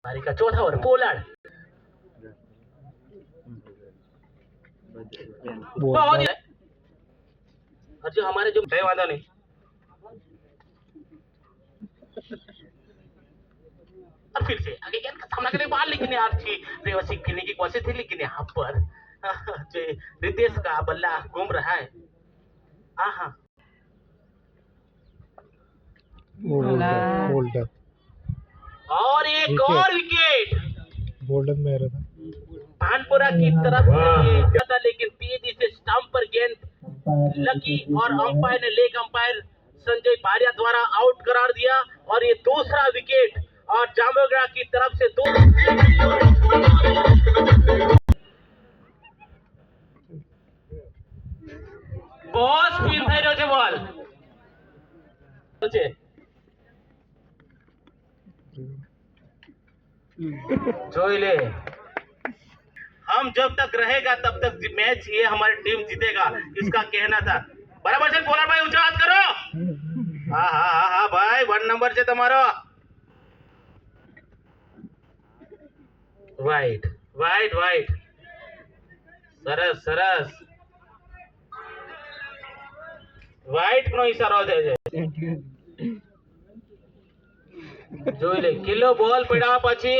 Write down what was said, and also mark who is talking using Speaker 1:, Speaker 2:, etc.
Speaker 1: पारी का चौथा ओवर पोलार्ड बहुत और जो हमारे जो वादा नहीं अब फिर से आगे गेंद का सामना करने बाहर लेकिन यार थी रेवसी खेलने की कोशिश थी लेकिन यहाँ पर जो रितेश का बल्ला घूम रहा है हाँ
Speaker 2: बोल्डर
Speaker 1: और एक और विकेट
Speaker 2: बोल्डर में रहा था
Speaker 1: कानपुरा की तरफ से था लेकिन तेजी से स्टंप पर गेंद लगी और अंपायर ने लेग अंपायर संजय बारिया द्वारा आउट करार दिया और ये दूसरा विकेट और जामोगढ़ की तरफ से दो बहुत स्पिन થઈ રહ્યો છે બોલ જોઈ ले हम जब तक रहेगा तब तक मैच ये हमारी टीम जीतेगा इसका कहना था बराबर से पोलार्ड भाई ऊंचा हाथ करो हाँ भाई 1 नंबर છે તમારો वाइट वाइट वाइट सरस सरस वाइट નો ઈશારો દે છે જોઈ લે કિલો બોલ પડ્યા પછી